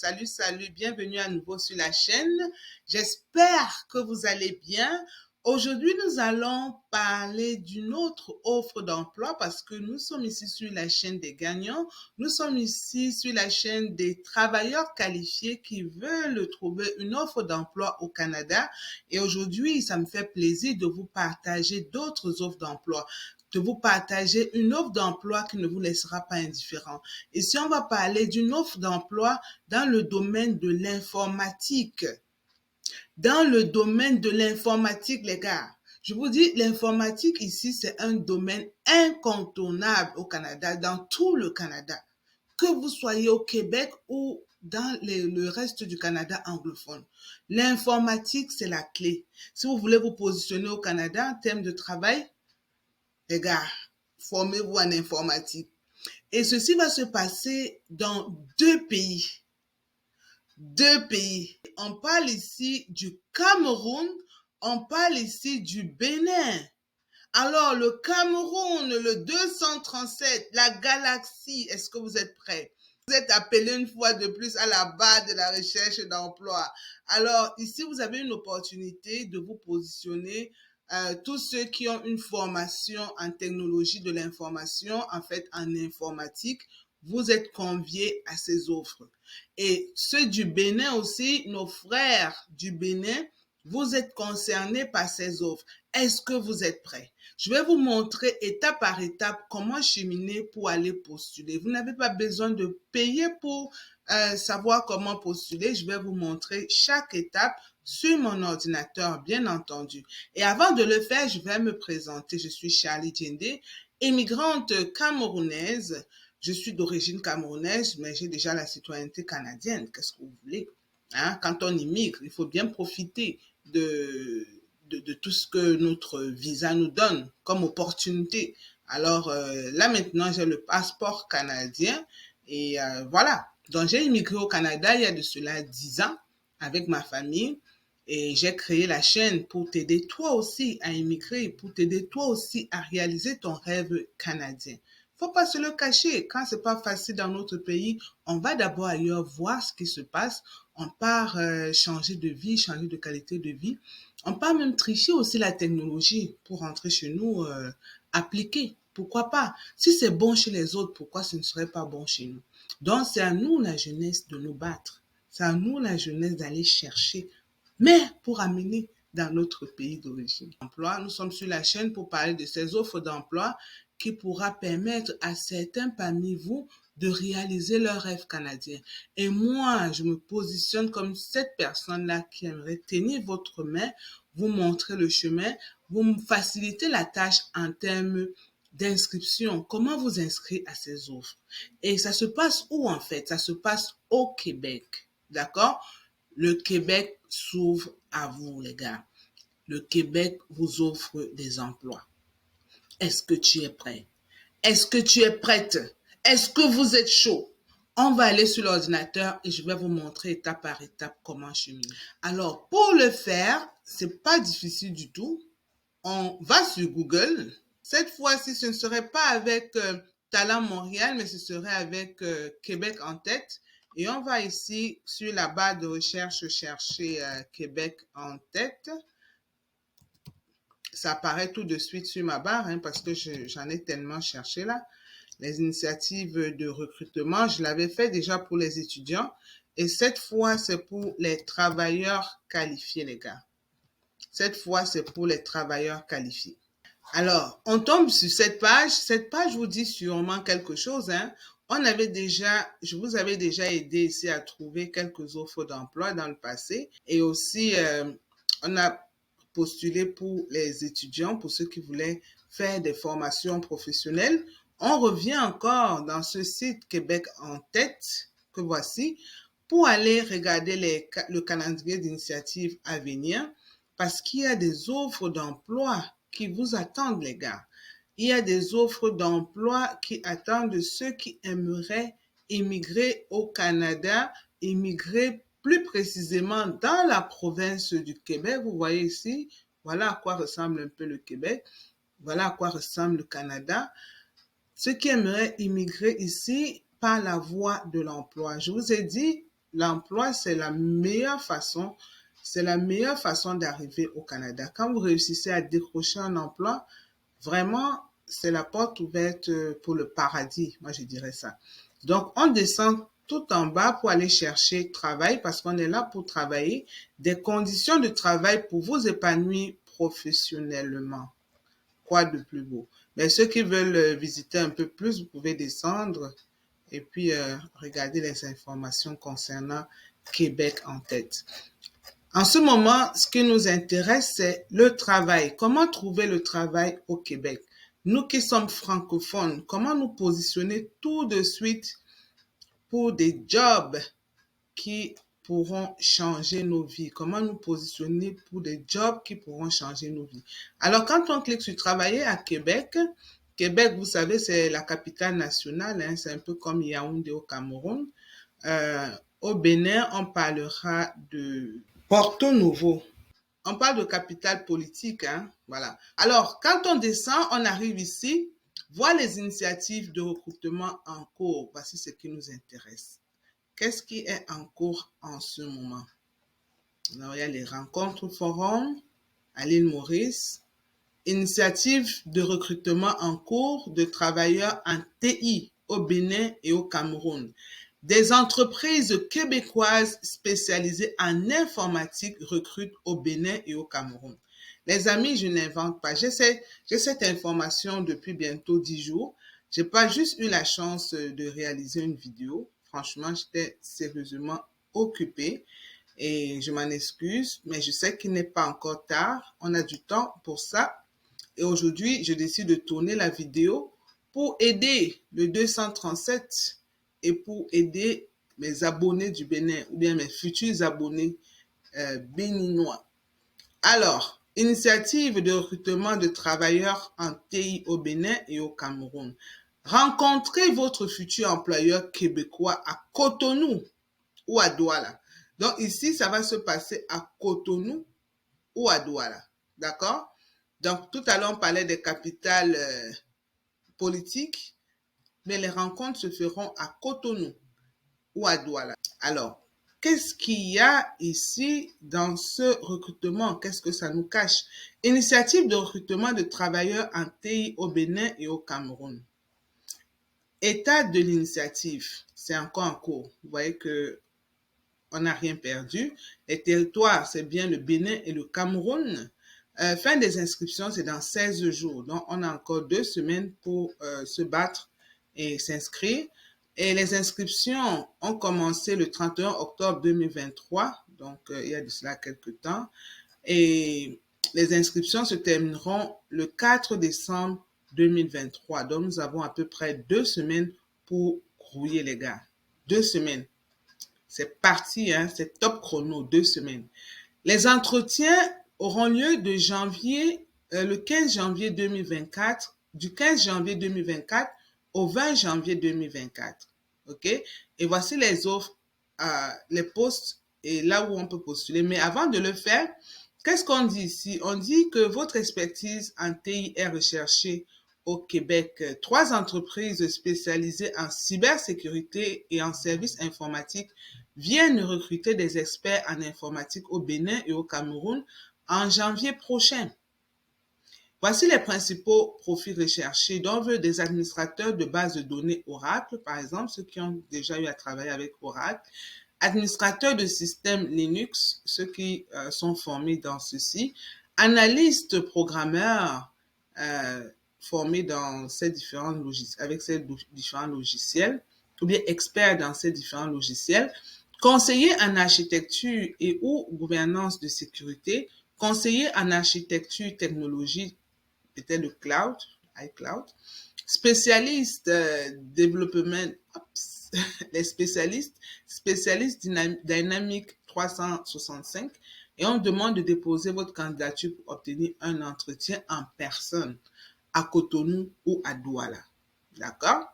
Salut, salut, bienvenue à nouveau sur la chaîne. J'espère que vous allez bien. Aujourd'hui, nous allons parler d'une autre offre d'emploi parce que nous sommes ici sur la chaîne des gagnants. Nous sommes ici sur la chaîne des travailleurs qualifiés qui veulent trouver une offre d'emploi au Canada. Et aujourd'hui, ça me fait plaisir de vous partager d'autres offres d'emploi, de vous partager une offre d'emploi qui ne vous laissera pas indifférent. Et si on va parler d'une offre d'emploi dans le domaine de l'informatique, les gars, je vous dis, l'informatique ici, c'est un domaine incontournable au Canada, dans tout le Canada. Que vous soyez au Québec ou dans le reste du Canada anglophone. L'informatique, c'est la clé. Si vous voulez vous positionner au Canada en termes de travail, les gars, formez-vous en informatique. Et ceci va se passer dans deux pays. On parle ici du Cameroun, on parle ici du Bénin. Alors, le Cameroun, le 237, la galaxie, est-ce que vous êtes prêts? Vous êtes appelé une fois de plus à la barre de la recherche d'emploi. Alors, ici, vous avez une opportunité de vous positionner. Tous ceux qui ont une formation en technologie de l'information, en fait, en informatique, vous êtes conviés à ces offres. Et ceux du Bénin aussi, nos frères du Bénin, vous êtes concernés par ces offres. Est-ce que vous êtes prêts? Je vais vous montrer étape par étape comment cheminer pour aller postuler. Vous n'avez pas besoin de payer pour savoir comment postuler. Je vais vous montrer chaque étape sur mon ordinateur, bien entendu. Et avant de le faire, je vais me présenter. Je suis Charlie Djendé, immigrante camerounaise. Je suis d'origine camerounaise, mais j'ai déjà la citoyenneté canadienne. Qu'est-ce que vous voulez? Hein? Quand on immigre, il faut bien profiter de tout ce que notre visa nous donne comme opportunité. Alors là maintenant, j'ai le passeport canadien et voilà. Donc j'ai immigré au Canada il y a de cela 10 ans avec ma famille et j'ai créé la chaîne pour t'aider toi aussi à immigrer, pour t'aider toi aussi à réaliser ton rêve canadien. Faut pas se le cacher. Quand c'est pas facile dans notre pays, on va d'abord ailleurs voir ce qui se passe. On part changer de vie, changer de qualité de vie. On peut même tricher aussi la technologie pour rentrer chez nous, appliquer. Pourquoi pas? Si c'est bon chez les autres, pourquoi ce ne serait pas bon chez nous? Donc, c'est à nous, la jeunesse, de nous battre. C'est à nous, la jeunesse, d'aller chercher, mais pour amener dans notre pays d'origine. Nous sommes sur la chaîne pour parler de ces offres d'emploi qui pourra permettre à certains parmi vous de réaliser leur rêve canadien. Et moi, je me positionne comme cette personne-là qui aimerait tenir votre main, vous montrer le chemin, vous me faciliter la tâche en termes d'inscription. Comment vous inscrire à ces offres? Et ça se passe où en fait? Ça se passe au Québec. D'accord? Le Québec s'ouvre à vous, les gars. Le Québec vous offre des emplois. Est-ce que tu es prêt? Est-ce que tu es prête? Est-ce que vous êtes chaud? On va aller sur l'ordinateur et je vais vous montrer étape par étape comment cheminer. Alors, pour le faire, c'est pas difficile du tout. On va sur Google. Cette fois-ci, ce ne serait pas avec Talent Montréal, mais ce serait avec Québec en tête. Et on va ici sur la barre de recherche chercher Québec en tête. Ça apparaît tout de suite sur ma barre parce que j'en ai tellement cherché là. Les initiatives de recrutement, je l'avais fait déjà pour les étudiants. Et cette fois, c'est pour les travailleurs qualifiés, les gars. Cette fois, c'est pour les travailleurs qualifiés. Alors, on tombe sur cette page. Cette page vous dit sûrement quelque chose. Je vous avais déjà aidé ici à trouver quelques offres d'emploi dans le passé. Et aussi, on a postulé pour les étudiants, pour ceux qui voulaient faire des formations professionnelles. On revient encore dans ce site Québec en tête que voici pour aller regarder le calendrier d'initiatives à venir parce qu'il y a des offres d'emploi qui vous attendent, les gars. Il y a des offres d'emploi qui attendent ceux qui aimeraient immigrer au Canada, immigrer plus précisément dans la province du Québec. Vous voyez ici, voilà à quoi ressemble un peu le Québec. Voilà à quoi ressemble le Canada. Ceux qui aimeraient immigrer ici par la voie de l'emploi. Je vous ai dit, l'emploi, c'est la meilleure façon d'arriver au Canada. Quand vous réussissez à décrocher un emploi, vraiment, c'est la porte ouverte pour le paradis, moi je dirais ça. Donc, on descend tout en bas pour aller chercher travail parce qu'on est là pour travailler, des conditions de travail pour vous épanouir professionnellement. Quoi de plus beau? Mais ceux qui veulent visiter un peu plus, vous pouvez descendre et puis regarder les informations concernant Québec en tête. En ce moment, ce qui nous intéresse, c'est le travail. Comment trouver le travail au Québec? Nous qui sommes francophones, comment nous positionner tout de suite pour des jobs qui pourront changer nos vies? Comment nous positionner pour des jobs qui pourront changer nos vies? Alors, quand on clique sur travailler à Québec, Québec, vous savez, c'est la capitale nationale, hein, c'est un peu comme Yaoundé au Cameroun. Au Bénin, on parlera de Porto Novo. On parle de capitale politique, hein, voilà. Alors, quand on descend, on arrive ici, voir les initiatives de recrutement en cours. Voici ce qui nous intéresse. Qu'est-ce qui est en cours en ce moment? Alors, il y a les rencontres forums à l'île Maurice, initiative de recrutement en cours de travailleurs en TI au Bénin et au Cameroun. Des entreprises québécoises spécialisées en informatique recrutent au Bénin et au Cameroun. Les amis, je n'invente pas. J'ai cette information depuis bientôt 10 jours. J'ai pas juste eu la chance de réaliser une vidéo. Franchement, j'étais sérieusement occupée et je m'en excuse, mais je sais qu'il n'est pas encore tard. On a du temps pour ça. Et aujourd'hui, je décide de tourner la vidéo pour aider le 237 et pour aider mes abonnés du Bénin ou bien mes futurs abonnés béninois. Alors, initiative de recrutement de travailleurs en TI au Bénin et au Cameroun. Rencontrez votre futur employeur québécois à Cotonou ou à Douala. Donc ici, ça va se passer à Cotonou ou à Douala. D'accord? Donc tout à l'heure, on parlait des capitales politiques, mais les rencontres se feront à Cotonou ou à Douala. Alors, qu'est-ce qu'il y a ici dans ce recrutement? Qu'est-ce que ça nous cache? Initiative de recrutement de travailleurs en TI au Bénin et au Cameroun. État de l'initiative, c'est encore en cours. Vous voyez que on n'a rien perdu. Les territoires, c'est bien le Bénin et le Cameroun. Fin des inscriptions, c'est dans 16 jours. Donc, on a encore 2 semaines pour se battre et s'inscrire. Et les inscriptions ont commencé le 31 octobre 2023, donc il y a de cela quelques temps. Et les inscriptions se termineront le 4 décembre 2023. Donc, nous avons à peu près 2 semaines pour grouiller les gars. 2 semaines. C'est parti, hein, c'est top chrono, 2 semaines. Les entretiens auront lieu de le 15 janvier 2024, du 15 janvier 2024 au 20 janvier 2024. OK? Et voici les offres, les postes et là où on peut postuler. Mais avant de le faire, qu'est-ce qu'on dit ici? On dit que votre expertise en TI est recherchée au Québec. 3 entreprises spécialisées en cybersécurité et en services informatiques viennent recruter des experts en informatique au Bénin et au Cameroun en janvier prochain. Voici les principaux profils recherchés. Donc, on veut des administrateurs de bases de données Oracle, par exemple, ceux qui ont déjà eu à travailler avec Oracle, administrateurs de systèmes Linux, ceux qui sont formés dans ceci, analystes programmeurs formés dans ces différents logiciels, avec ces différents logiciels, ou bien experts dans ces différents logiciels, conseillers en architecture et ou gouvernance de sécurité, conseillers en architecture technologie, peut-être le cloud, iCloud, spécialistes développement, les spécialistes Dynamics 365 et on demande de déposer votre candidature pour obtenir un entretien en personne à Cotonou ou à Douala. D'accord?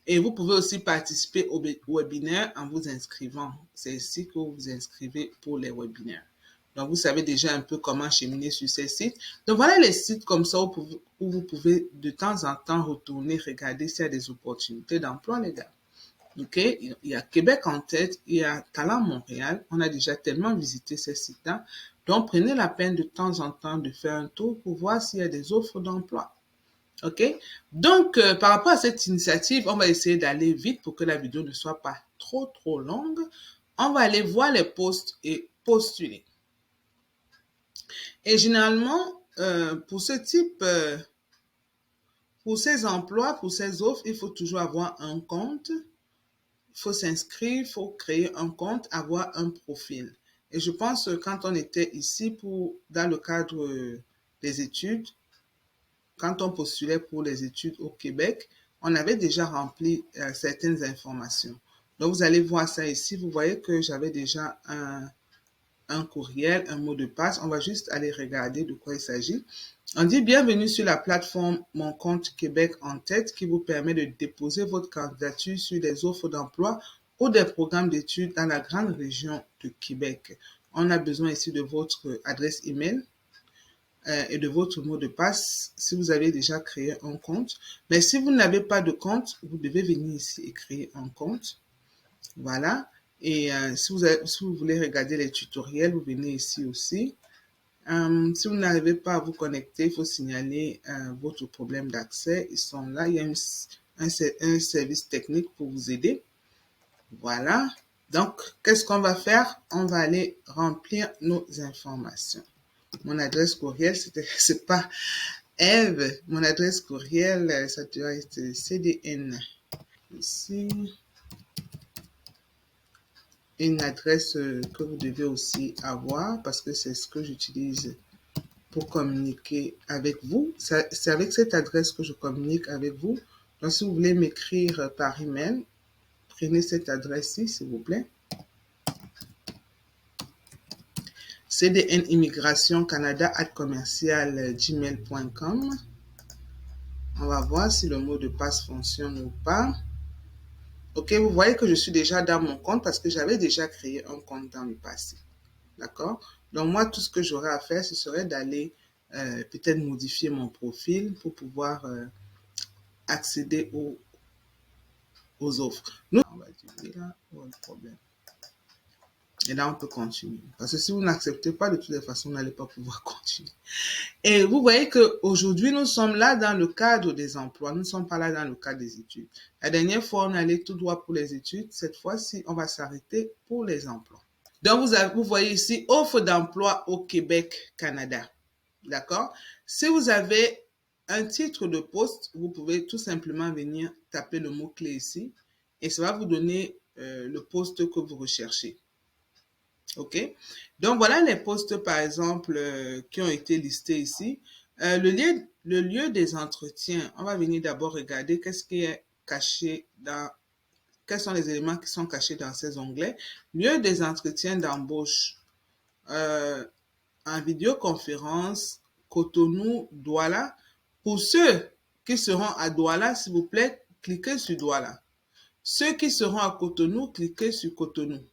Et vous pouvez aussi participer au webinaire en vous inscrivant. C'est ici que vous vous inscrivez pour les webinaires. Donc, vous savez déjà un peu comment cheminer sur ces sites. Donc, voilà les sites comme ça où vous pouvez de temps en temps retourner, regarder s'il y a des opportunités d'emploi, les gars. OK? Il y a Québec en tête, il y a Talent Montréal. On a déjà tellement visité ces sites-là. Donc, prenez la peine de temps en temps de faire un tour pour voir s'il y a des offres d'emploi. OK? Donc, par rapport à cette initiative, on va essayer d'aller vite pour que la vidéo ne soit pas trop longue. On va aller voir les posts et postuler. Et généralement, pour ce type, pour ces emplois, pour ces offres, il faut toujours avoir un compte. Il faut s'inscrire, il faut créer un compte, avoir un profil. Et je pense que quand on était ici dans le cadre des études, quand on postulait pour les études au Québec, on avait déjà rempli certaines informations. Donc, vous allez voir ça ici. Vous voyez que j'avais déjà un courriel, un mot de passe. On va juste aller regarder de quoi il s'agit. On dit bienvenue sur la plateforme Mon compte Québec en tête qui vous permet de déposer votre candidature sur des offres d'emploi ou des programmes d'études dans la grande région de Québec. On a besoin ici de votre adresse email et de votre mot de passe si vous avez déjà créé un compte. Mais si vous n'avez pas de compte, vous devez venir ici et créer un compte. Voilà. Et si vous voulez regarder les tutoriels, vous venez ici aussi. Si vous n'arrivez pas à vous connecter, il faut signaler votre problème d'accès. Ils sont là. Il y a un service technique pour vous aider. Voilà. Donc, qu'est-ce qu'on va faire? On va aller remplir nos informations. Mon adresse courriel, c'est pas Eve. Mon adresse courriel, ça doit être CDN. Ici. Une adresse que vous devez aussi avoir parce que c'est ce que j'utilise pour communiquer avec vous. C'est avec cette adresse que je communique avec vous. Donc, si vous voulez m'écrire par email, prenez cette adresse-ci, s'il vous plaît. cdnimmigrationcanada@commercial-gmail.com. On va voir si le mot de passe fonctionne ou pas. OK, vous voyez que je suis déjà dans mon compte parce que j'avais déjà créé un compte dans le passé. D'accord? Donc, moi, tout ce que j'aurais à faire, ce serait d'aller peut-être modifier mon profil pour pouvoir accéder aux offres. Nous, on va dire là, oh, le problème. Et là, on peut continuer. Parce que si vous n'acceptez pas, de toutes les façons, vous n'allez pas pouvoir continuer. Et vous voyez qu'aujourd'hui, nous sommes là dans le cadre des emplois. Nous ne sommes pas là dans le cadre des études. La dernière fois, on allait tout droit pour les études. Cette fois-ci, on va s'arrêter pour les emplois. Donc, vous voyez ici, offre d'emploi au Québec, Canada. D'accord? Si vous avez un titre de poste, vous pouvez tout simplement venir taper le mot-clé ici et ça va vous donner le poste que vous recherchez. OK? Donc, voilà les postes, par exemple, qui ont été listés ici. Le lieu des entretiens, on va venir d'abord regarder qu'est-ce qui est caché quels sont les éléments qui sont cachés dans ces onglets. Lieu des entretiens d'embauche. En vidéoconférence, Cotonou, Douala. Pour ceux qui seront à Douala, s'il vous plaît, cliquez sur Douala. Ceux qui seront à Cotonou, cliquez sur Cotonou.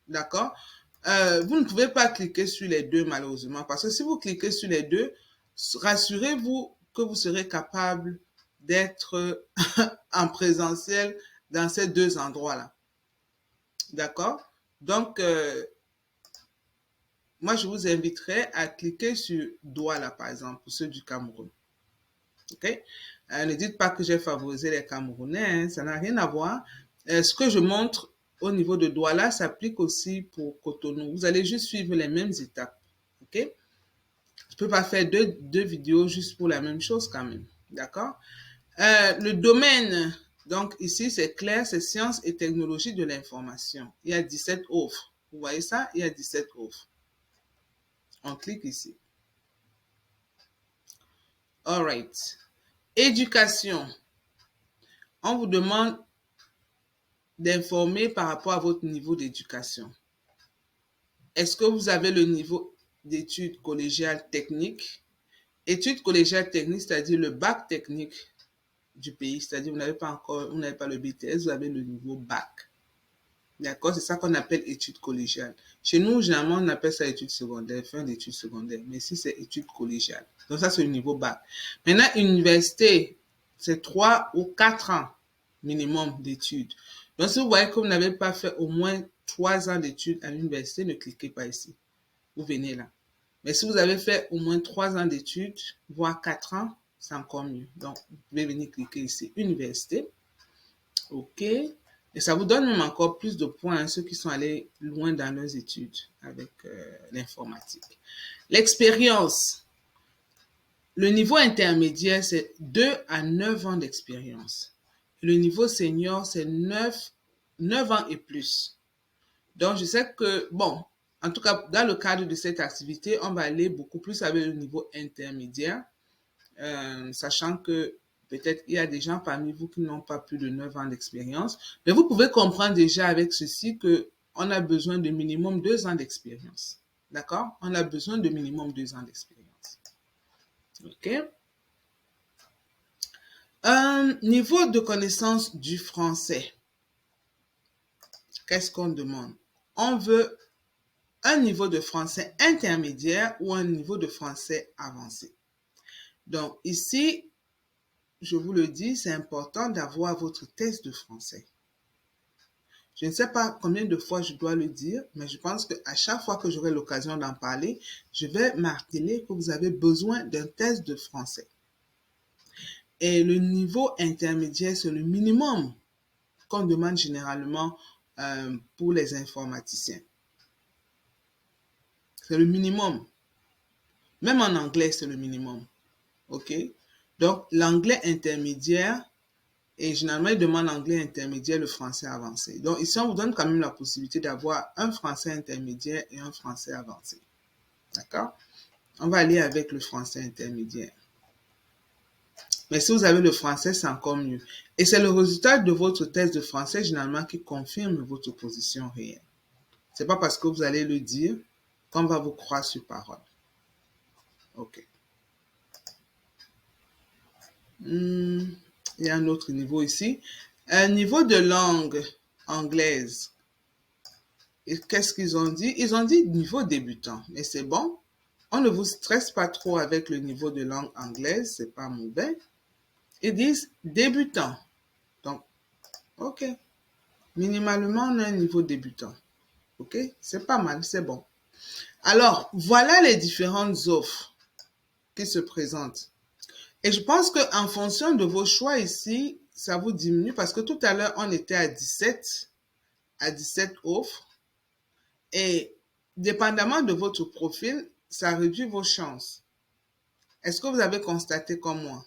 D'accord? Vous ne pouvez pas cliquer sur les deux, malheureusement, parce que si vous cliquez sur les deux, rassurez-vous que vous serez capable d'être en présentiel dans ces deux endroits-là. D'accord? Donc, moi, je vous inviterai à cliquer sur Douala, par exemple, pour ceux du Cameroun. OK? Ne dites pas que j'ai favorisé les Camerounais, hein, ça n'a rien à voir. Ce que je montre au niveau de Douala s'applique aussi pour Cotonou. Vous allez juste suivre les mêmes étapes. OK? Je ne peux pas faire deux vidéos juste pour la même chose quand même. D'accord? Le domaine, donc ici, c'est clair, c'est sciences et technologies de l'information. Il y a 17 offres. Vous voyez ça? Il y a 17 offres. On clique ici. All right. Éducation. On vous demande d'informer par rapport à votre niveau d'éducation. Est-ce que vous avez le niveau d'études collégiales techniques? Études collégiales techniques, c'est-à-dire le bac technique du pays, c'est-à-dire vous n'avez pas le BTS, vous avez le niveau bac. D'accord? C'est ça qu'on appelle études collégiales. Chez nous, généralement, on appelle ça études secondaires, fin d'études secondaires. Mais ici, c'est études collégiales. Donc ça, c'est le niveau bac. Maintenant, université, c'est 3 ou 4 ans minimum d'études. Donc, si vous voyez que vous n'avez pas fait au moins 3 ans d'études à l'université, ne cliquez pas ici. Vous venez là. Mais si vous avez fait au moins 3 ans d'études, voire 4 ans, c'est encore mieux. Donc, vous pouvez venir cliquer ici, université. OK. Et ça vous donne même encore plus de points, hein, ceux qui sont allés loin dans leurs études avec l'informatique. L'expérience. Le niveau intermédiaire, c'est 2 à 9 ans d'expérience. Le niveau senior, c'est 9 ans et plus. Donc, je sais que, bon, en tout cas, dans le cadre de cette activité, on va aller beaucoup plus avec le niveau intermédiaire, sachant que peut-être il y a des gens parmi vous qui n'ont pas plus de 9 ans d'expérience. Mais vous pouvez comprendre déjà avec ceci que on a besoin de minimum 2 ans d'expérience. D'accord? On a besoin de minimum 2 ans d'expérience. OK? Un niveau de connaissance du français. Qu'est-ce qu'on demande? On veut un niveau de français intermédiaire ou un niveau de français avancé. Donc ici, je vous le dis, c'est important d'avoir votre test de français. Je ne sais pas combien de fois je dois le dire, mais je pense qu'à chaque fois que j'aurai l'occasion d'en parler, je vais marteler que vous avez besoin d'un test de français. Et le niveau intermédiaire, c'est le minimum qu'on demande généralement pour les informaticiens. C'est le minimum. Même en anglais, c'est le minimum. OK? Donc, l'anglais intermédiaire, et généralement, ils demandent l'anglais intermédiaire, le français avancé. Donc, ici, on vous donne quand même la possibilité d'avoir un français intermédiaire et un français avancé. D'accord? On va aller avec le français intermédiaire. Mais si vous avez le français, c'est encore mieux. Et c'est le résultat de votre test de français, généralement, qui confirme votre position réelle. C'est pas parce que vous allez le dire qu'on va vous croire sur parole. OK. Il y a un autre niveau ici. Un niveau de langue anglaise. Et qu'est-ce qu'ils ont dit? Ils ont dit niveau débutant. Mais c'est bon. On ne vous stresse pas trop avec le niveau de langue anglaise. C'est pas mauvais. Ils disent débutant. Donc, OK. Minimalement, on a un niveau débutant. OK? C'est pas mal, c'est bon. Alors, voilà les différentes offres qui se présentent. Et je pense qu'en fonction de vos choix ici, ça vous diminue parce que tout à l'heure, on était à 17 offres. Et dépendamment de votre profil, ça réduit vos chances. Est-ce que vous avez constaté comme moi?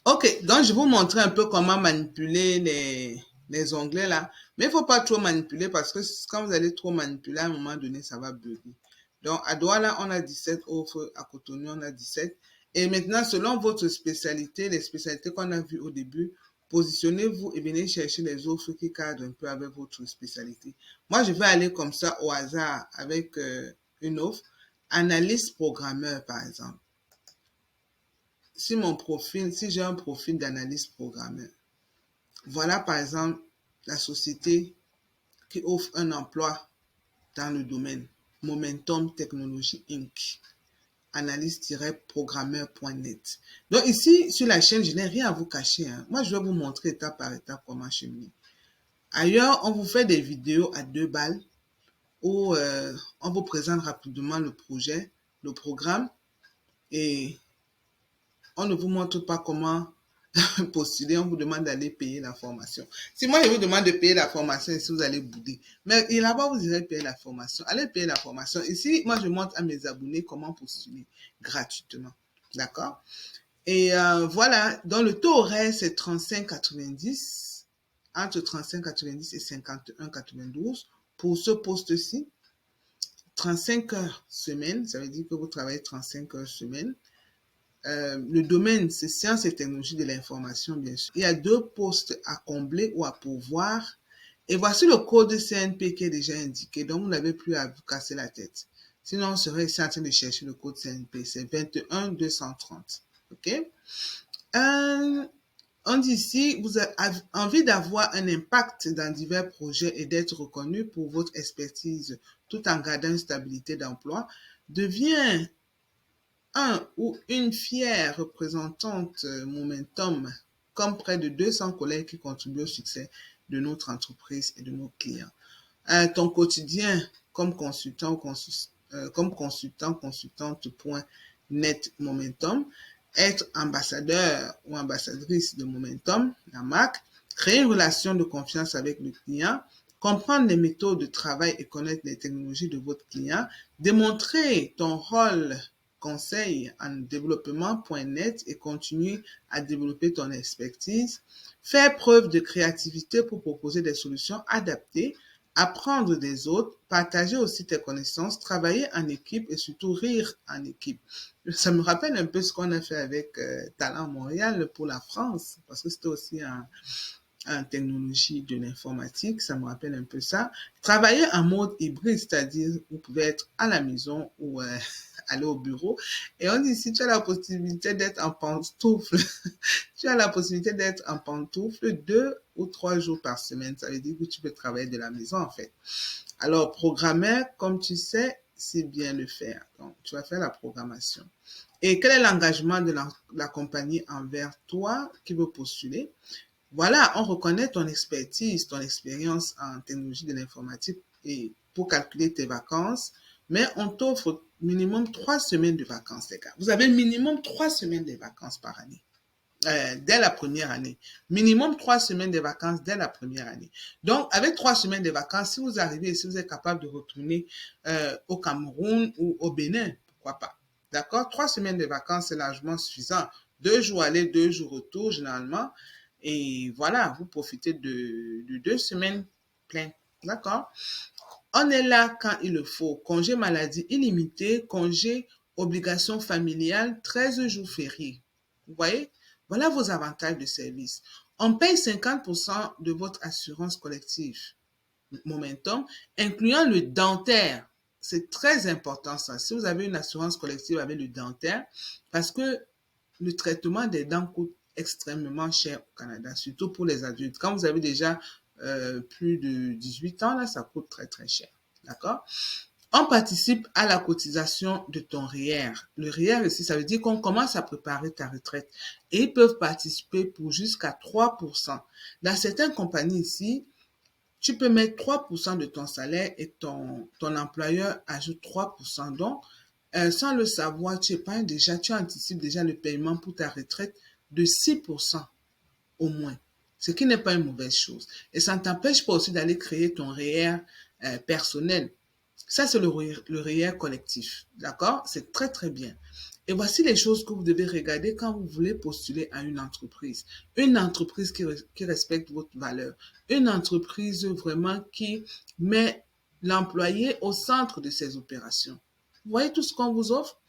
OK, donc je vais vous montrer un peu comment manipuler les onglets là. Mais il ne faut pas trop manipuler parce que quand vous allez trop manipuler, à un moment donné, ça va bugger. Donc à Douala, on a 17 offres, à Cotonou, on a 17. Et maintenant, selon votre spécialité, les spécialités qu'on a vues au début, positionnez-vous et venez chercher les offres qui cadrent un peu avec votre spécialité. Moi, je vais aller comme ça au hasard avec une offre. Analyste programmeur, par exemple. Si j'ai un profil d'analyste programmeur, voilà par exemple la société qui offre un emploi dans le domaine Momentum Technology Inc. Analyste-programmeur.net. Donc ici, sur la chaîne, je n'ai rien à vous cacher. Hein. Moi, je vais vous montrer étape par étape comment cheminer. Ailleurs, on vous fait des vidéos à 2 balles où on vous présente rapidement le projet, le programme et on ne vous montre pas comment postuler, on vous demande d'aller payer la formation. Si moi je vous demande de payer la formation, ici vous allez bouder. Mais là-bas, vous irez payer la formation. Allez payer la formation. Ici, moi je montre à mes abonnés comment postuler gratuitement. D'accord? Et voilà, dans le taux horaire, c'est 35,90, entre 35,90 et 51,92 pour ce poste-ci. 35 heures semaine, ça veut dire que vous travaillez 35 heures semaine. Le domaine, c'est sciences et technologies de l'information, bien sûr. Il y a 2 postes à combler ou à pourvoir. Et voici le code CNP qui est déjà indiqué, donc vous n'avez plus à vous casser la tête. Sinon, on serait ici en train de chercher le code CNP. C'est 21 230. OK? On dit ici, vous avez envie d'avoir un impact dans divers projets et d'être reconnu pour votre expertise tout en gardant une stabilité d'emploi. Deviens un ou une fière représentante Momentum, comme près de 200 collègues qui contribuent au succès de notre entreprise et de nos clients. Ton quotidien comme consultante point net Momentum, être ambassadeur ou ambassadrice de Momentum, la marque, créer une relation de confiance avec le client, comprendre les méthodes de travail et connaître les technologies de votre client, démontrer ton rôle conseil en développement.net et continuer à développer ton expertise, faire preuve de créativité pour proposer des solutions adaptées, apprendre des autres, partager aussi tes connaissances, travailler en équipe et surtout rire en équipe. Ça me rappelle un peu ce qu'on a fait avec Talent Montréal pour la France, parce que c'était aussi en technologie de l'informatique, ça me rappelle un peu ça. Travailler en mode hybride, c'est-à-dire vous pouvez être à la maison ou aller au bureau. Et on dit, si tu as la possibilité d'être en pantoufle, tu as la possibilité d'être en pantoufle 2 ou 3 jours par semaine. Ça veut dire que tu peux travailler de la maison, en fait. Alors, programmeur, comme tu sais, c'est bien le faire. Donc, tu vas faire la programmation. Et quel est l'engagement de la compagnie envers toi qui veut postuler? Voilà, on reconnaît ton expertise, ton expérience en technologie de l'informatique et pour calculer tes vacances, mais on t'offre minimum 3 semaines de vacances, les gars. Vous avez minimum 3 semaines de vacances par année. Dès la première année. Minimum 3 semaines de vacances dès la première année. Donc, avec 3 semaines de vacances, si vous arrivez, si vous êtes capable de retourner au Cameroun ou au Bénin, pourquoi pas? D'accord? 3 semaines de vacances, c'est largement suffisant. 2 jours aller, 2 jours retour, généralement. Et voilà, vous profitez de 2 semaines pleines. D'accord? On est là quand il le faut. Congé maladie illimité, congé obligation familiale, 13 jours fériés. Vous voyez? Voilà vos avantages de service. On paye 50% de votre assurance collective Momentum, incluant le dentaire. C'est très important ça. Si vous avez une assurance collective avec le dentaire, parce que le traitement des dents coûte extrêmement cher au Canada, surtout pour les adultes. Quand vous avez déjà plus de 18 ans, là, ça coûte très, très cher. D'accord? On participe à la cotisation de ton REER. Le REER ici, ça veut dire qu'on commence à préparer ta retraite. Et ils peuvent participer pour jusqu'à 3%. Dans certaines compagnies ici, tu peux mettre 3% de ton salaire et ton employeur ajoute 3%. Donc, sans le savoir, tu épargnes déjà, tu anticipes déjà le paiement pour ta retraite de 6% au moins, ce qui n'est pas une mauvaise chose. Et ça ne t'empêche pas aussi d'aller créer ton REER personnel. Ça, c'est le REER collectif. D'accord? C'est très, très bien. Et voici les choses que vous devez regarder quand vous voulez postuler à une entreprise. Une entreprise qui respecte votre valeur. Une entreprise vraiment qui met l'employé au centre de ses opérations. Vous voyez tout ce qu'on vous offre?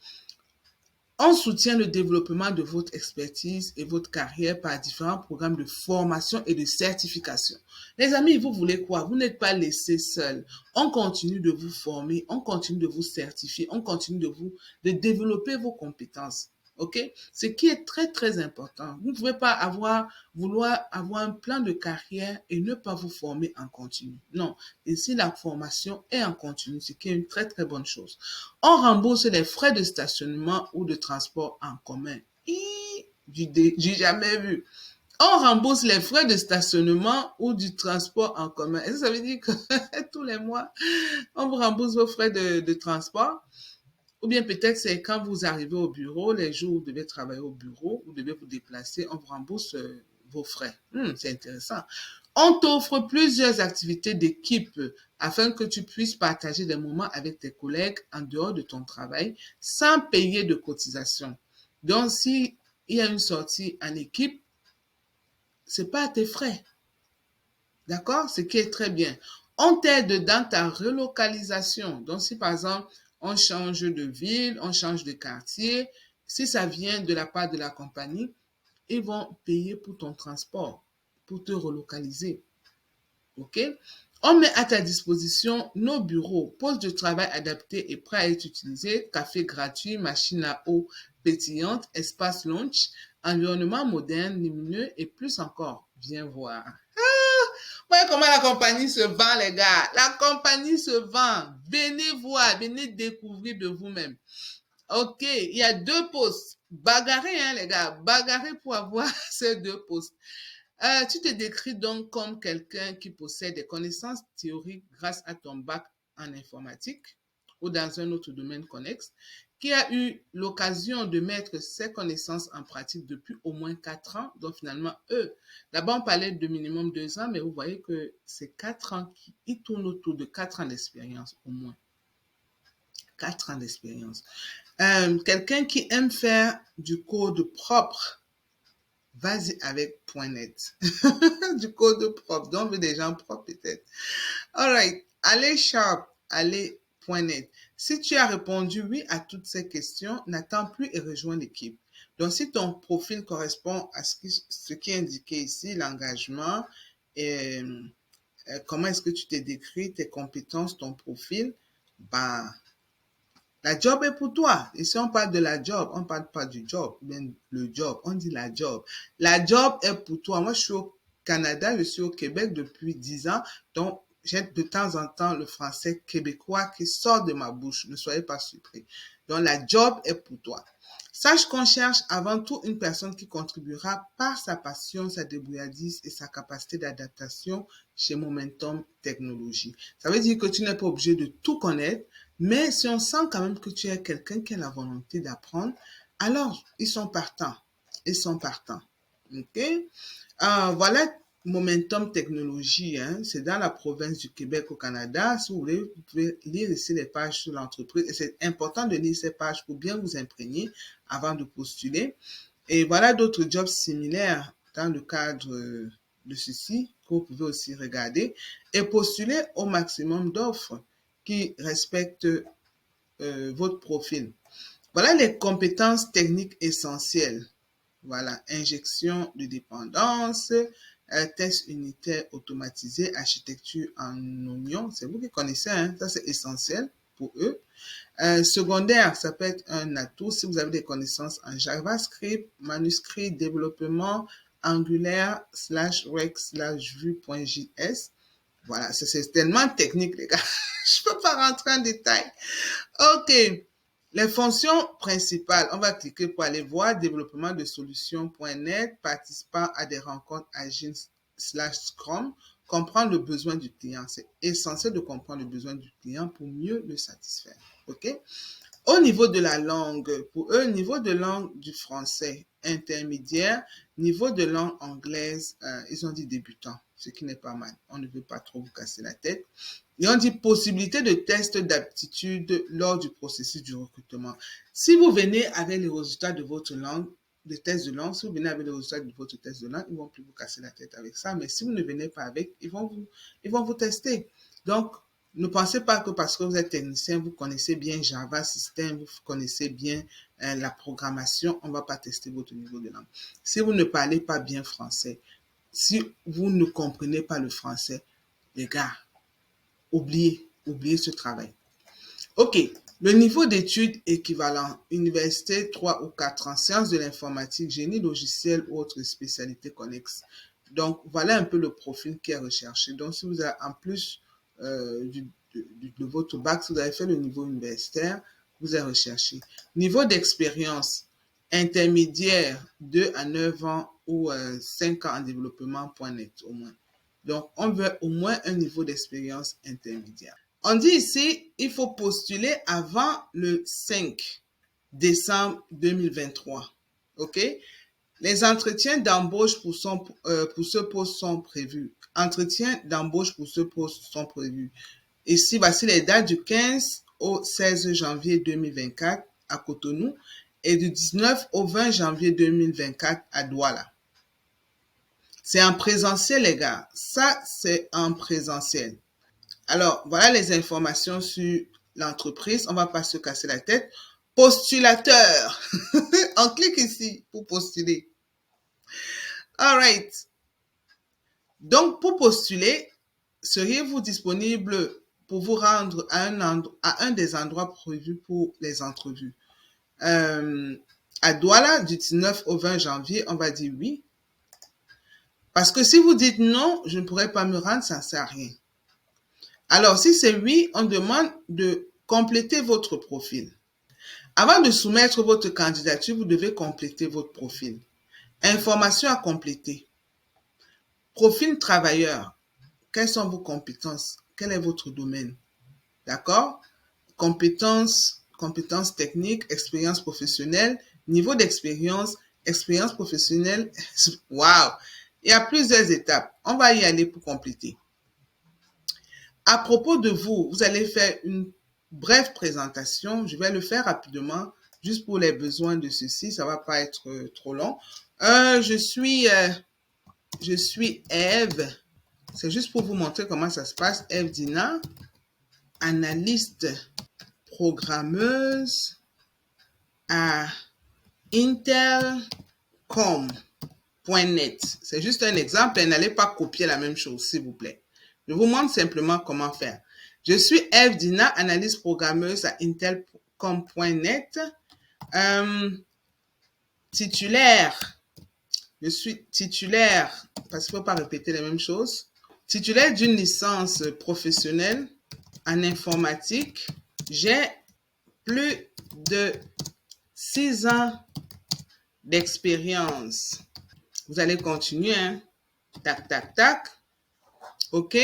On soutient le développement de votre expertise et votre carrière par différents programmes de formation et de certification. Les amis, vous voulez quoi? Vous n'êtes pas laissés seuls. On continue de vous former, on continue de vous certifier, on continue de développer vos compétences. OK? Ce qui est très, très important. Vous ne pouvez pas vouloir avoir un plan de carrière et ne pas vous former en continu. Non. Ici, la formation est en continu, ce qui est une très, très bonne chose. On rembourse les frais de stationnement ou de transport en commun. J'ai jamais vu. On rembourse les frais de stationnement ou du transport en commun. Et ça veut dire que tous les mois, on vous rembourse vos frais de transport. Ou bien peut-être c'est quand vous arrivez au bureau, les jours où vous devez travailler au bureau, vous devez vous déplacer, on vous rembourse vos frais. C'est intéressant. On t'offre plusieurs activités d'équipe afin que tu puisses partager des moments avec tes collègues en dehors de ton travail sans payer de cotisation. Donc, si il y a une sortie en équipe, c'est pas à tes frais. D'accord? Ce qui est très bien. On t'aide dans ta relocalisation. Donc, si par exemple, on change de ville, on change de quartier, si ça vient de la part de la compagnie, ils vont payer pour ton transport, pour te relocaliser. OK? On met à ta disposition nos bureaux, postes de travail adaptés et prêts à être utilisés, café gratuit, machine à eau pétillante, espace lunch, environnement moderne, lumineux et plus encore. Viens voir. Voyez comment la compagnie se vend, les gars. La compagnie se vend. Venez voir, venez découvrir de vous-même. OK, il y a 2 postes. Bagarrez, hein, les gars. Bagarrez pour avoir ces 2 postes. Tu te décris donc comme quelqu'un qui possède des connaissances théoriques grâce à ton bac en informatique ou dans un autre domaine connexe, qui a eu l'occasion de mettre ses connaissances en pratique depuis au moins 4 ans. Donc finalement, là-bas on parlait de minimum 2 ans, mais vous voyez que c'est 4 ans qui tournent autour de 4 ans d'expérience au moins. 4 ans d'expérience. Quelqu'un qui aime faire du code propre, vas-y avec .net. Du code propre. Donc, des gens propres peut-être. Alright. Allez sharp. Allez .net. Si tu as répondu oui à toutes ces questions, n'attends plus et rejoins l'équipe. Donc, si ton profil correspond à ce qui est indiqué ici, l'engagement, et comment est-ce que tu te décris, tes compétences, ton profil, ben, la job est pour toi. Et si on parle de la job, on ne parle pas du job, mais le job, on dit la job. La job est pour toi. Moi, je suis au Canada, je suis au Québec depuis 10 ans, donc j'ai de temps en temps le français québécois qui sort de ma bouche. Ne soyez pas surpris. Donc, la job est pour toi. Sache qu'on cherche avant tout une personne qui contribuera par sa passion, sa débrouillardise et sa capacité d'adaptation chez Momentum Technologies. Ça veut dire que tu n'es pas obligé de tout connaître, mais si on sent quand même que tu es quelqu'un qui a la volonté d'apprendre, alors ils sont partants. Ils sont partants. OK? Voilà Momentum Technologies, hein, c'est dans la province du Québec au Canada. Si vous voulez, vous pouvez lire ici les pages sur l'entreprise. Et c'est important de lire ces pages pour bien vous imprégner avant de postuler. Et voilà d'autres jobs similaires dans le cadre de ceci que vous pouvez aussi regarder et postuler au maximum d'offres qui respectent votre profil. Voilà les compétences techniques essentielles. Voilà, injection de dépendance, test unitaire automatisé, architecture en oignon. C'est vous qui connaissez, hein? Ça c'est essentiel pour eux. Secondaire, ça peut être un atout si vous avez des connaissances en JavaScript, manuscrit, développement, Angular, /Rex/Vue.js. Voilà, c'est tellement technique, les gars. Je ne peux pas rentrer en détail. OK. Les fonctions principales, on va cliquer pour aller voir développement de solutions.net, participant à des rencontres agiles /Scrum, comprendre le besoin du client. C'est essentiel de comprendre le besoin du client pour mieux le satisfaire. OK? Au niveau de la langue, pour eux, niveau de langue du français intermédiaire, niveau de langue anglaise, ils ont dit débutant, ce qui n'est pas mal. On ne veut pas trop vous casser la tête. Et on dit possibilité de test d'aptitude lors du processus du recrutement. Si vous venez avec les résultats de votre langue, des tests de langue, si vous venez avec les résultats de votre test de langue, ils ne vont plus vous casser la tête avec ça. Mais si vous ne venez pas avec, ils vont vous tester. Donc, ne pensez pas que parce que vous êtes technicien, vous connaissez bien Java System, vous connaissez bien la programmation, on ne va pas tester votre niveau de langue. Si vous ne parlez pas bien français, si vous ne comprenez pas le français, les gars, oubliez ce travail. OK, le niveau d'études équivalent, université 3 ou 4 ans, sciences de l'informatique, génie logiciel ou autre spécialité connexe. Donc, voilà un peu le profil qui est recherché. Donc, si vous avez en plus de votre bac, si vous avez fait le niveau universitaire, vous êtes recherché. Niveau d'expérience, intermédiaire, 2 à 9 ans ou 5 ans en développement.net au moins. Donc, on veut au moins un niveau d'expérience intermédiaire. On dit ici, il faut postuler avant le 5 décembre 2023. OK? Les entretiens d'embauche pour ce poste sont prévus. Entretiens d'embauche pour ce poste sont prévus. Ici, voici les dates du 15 au 16 janvier 2024 à Cotonou et du 19 au 20 janvier 2024 à Douala. C'est en présentiel, les gars. Ça, c'est en présentiel. Alors, voilà les informations sur l'entreprise. On ne va pas se casser la tête. Postulateur. On clique ici pour postuler. All right. Donc, pour postuler, seriez-vous disponible pour vous rendre à un des endroits prévus pour les entrevues? À Douala, du 19 au 20 janvier, on va dire oui. Parce que si vous dites non, je ne pourrai pas me rendre, ça ne sert à rien. Alors, si c'est oui, on demande de compléter votre profil. Avant de soumettre votre candidature, vous devez compléter votre profil. Informations à compléter. Profil travailleur. Quelles sont vos compétences? Quel est votre domaine? D'accord? Compétences techniques, expérience professionnelle, niveau d'expérience, expérience professionnelle. Waouh! Il y a plusieurs étapes. On va y aller pour compléter. À propos de vous, vous allez faire une brève présentation. Je vais le faire rapidement, juste pour les besoins de ceci. Ça ne va pas être trop long. Je suis Eve. C'est juste pour vous montrer comment ça se passe. Eve Dina, analyste programmeuse à intelcom.net. C'est juste un exemple et n'allez pas copier la même chose, s'il vous plaît. Je vous montre simplement comment faire. Je suis Eve Dina, analyste programmeuse à intelcom.net. Titulaire. Je suis titulaire, parce qu'il ne faut pas répéter les mêmes choses. Titulaire d'une licence professionnelle en informatique. J'ai plus de 6 ans d'expérience. Vous allez continuer, hein? Tac, tac, tac. OK?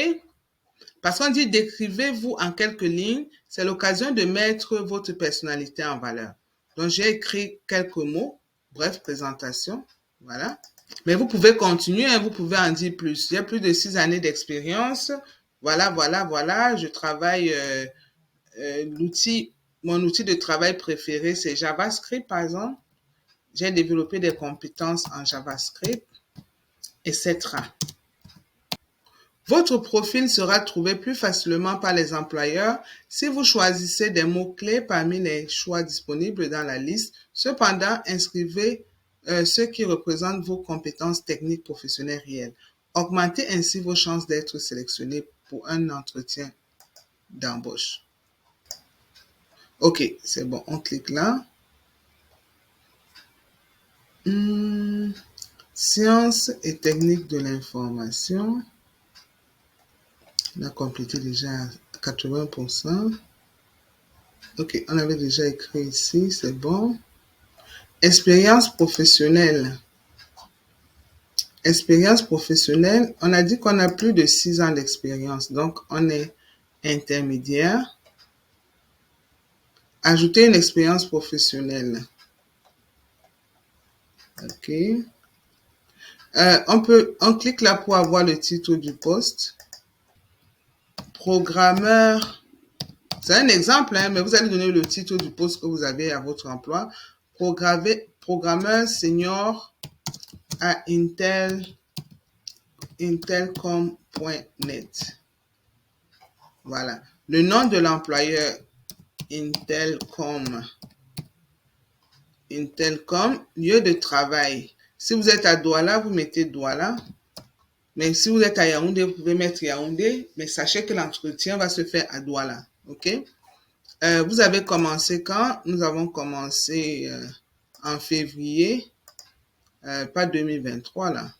Parce qu'on dit décrivez-vous en quelques lignes, c'est l'occasion de mettre votre personnalité en valeur. Donc, j'ai écrit quelques mots, bref, présentation, voilà. Mais vous pouvez continuer, hein, vous pouvez en dire plus. J'ai plus de 6 années d'expérience. Voilà, voilà, voilà. Je travaille, mon outil de travail préféré, c'est JavaScript, par exemple. J'ai développé des compétences en JavaScript, etc. Votre profil sera trouvé plus facilement par les employeurs si vous choisissez des mots-clés parmi les choix disponibles dans la liste. Cependant, inscrivez ceux qui représentent vos compétences techniques professionnelles réelles. Augmentez ainsi vos chances d'être sélectionné pour un entretien d'embauche. OK, c'est bon, on clique là. Sciences et techniques de l'information. On a complété déjà à 80%. OK, on avait déjà écrit ici, c'est bon. Expérience professionnelle. Expérience professionnelle, on a dit qu'on a plus de 6 ans d'expérience, donc on est intermédiaire. Ajouter une expérience professionnelle. OK. On clique là pour avoir le titre du poste. Programmeur. C'est un exemple, hein, mais vous allez donner le titre du poste que vous avez à votre emploi. Programmeur senior à intelcom.net. Voilà. Le nom de l'employeur, Intelcom. Intelcom, lieu de travail. Si vous êtes à Douala, vous mettez Douala. Mais si vous êtes à Yaoundé, vous pouvez mettre Yaoundé. Mais sachez que l'entretien va se faire à Douala. OK? Vous avez commencé quand? Nous avons commencé en février, pas 2023 là.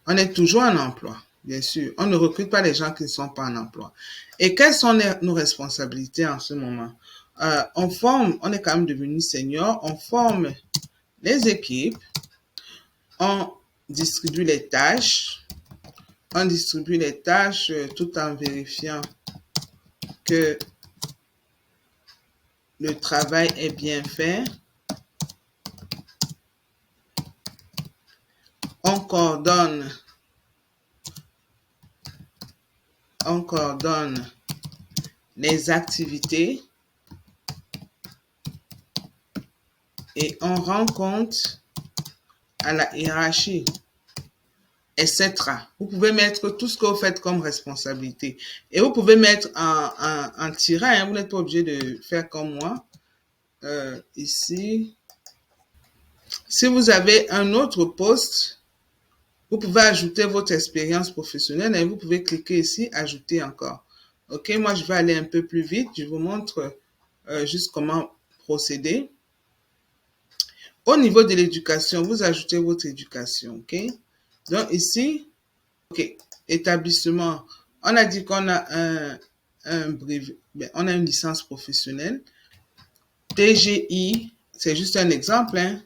On est toujours en emploi, bien sûr. On ne recrute pas les gens qui ne sont pas en emploi. Et quelles sont nos responsabilités en ce moment? On est quand même devenu senior, on forme les équipes, on distribue les tâches, tout en vérifiant que le travail est bien fait. On coordonne les activités et on rend compte à la hiérarchie, etc. Vous pouvez mettre tout ce que vous faites comme responsabilité. Et vous pouvez mettre en tiret, hein, vous n'êtes pas obligé de faire comme moi. Ici, si vous avez un autre poste, vous pouvez ajouter votre expérience professionnelle et vous pouvez cliquer ici, ajouter encore. OK, moi je vais aller un peu plus vite. Je vous montre juste comment procéder. Au niveau de l'éducation, vous ajoutez votre éducation. OK, donc ici, OK, établissement. On a dit qu'on a on a une licence professionnelle. TGI, c'est juste un exemple, hein.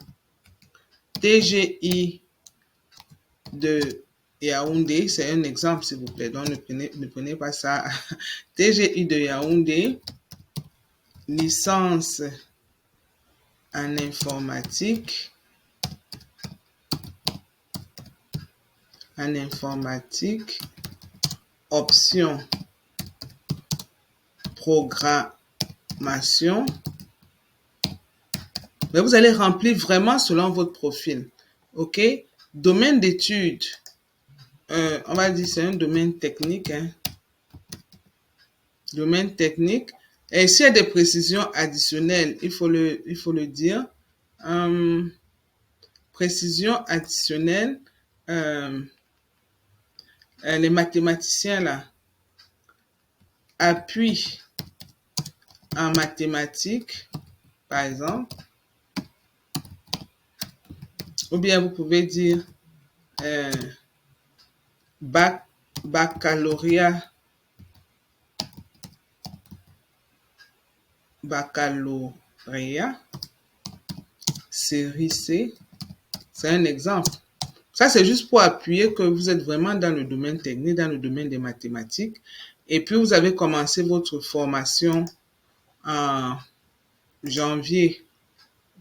TGI de Yaoundé, c'est un exemple, s'il vous plaît. Donc, ne prenez pas ça. TGI de Yaoundé, licence en informatique. Option programmation. Mais vous allez remplir vraiment selon votre profil. OK? Domaine d'études. On va dire c'est un domaine technique. Hein. Domaine technique. Et s'il y a des précisions additionnelles, il faut le dire. Précision additionnelle. Les mathématiciens là. Appui en mathématiques, par exemple. Ou bien vous pouvez dire baccalauréat série C. C'est un exemple. Ça, c'est juste pour appuyer que vous êtes vraiment dans le domaine technique, dans le domaine des mathématiques. Et puis, vous avez commencé votre formation en janvier,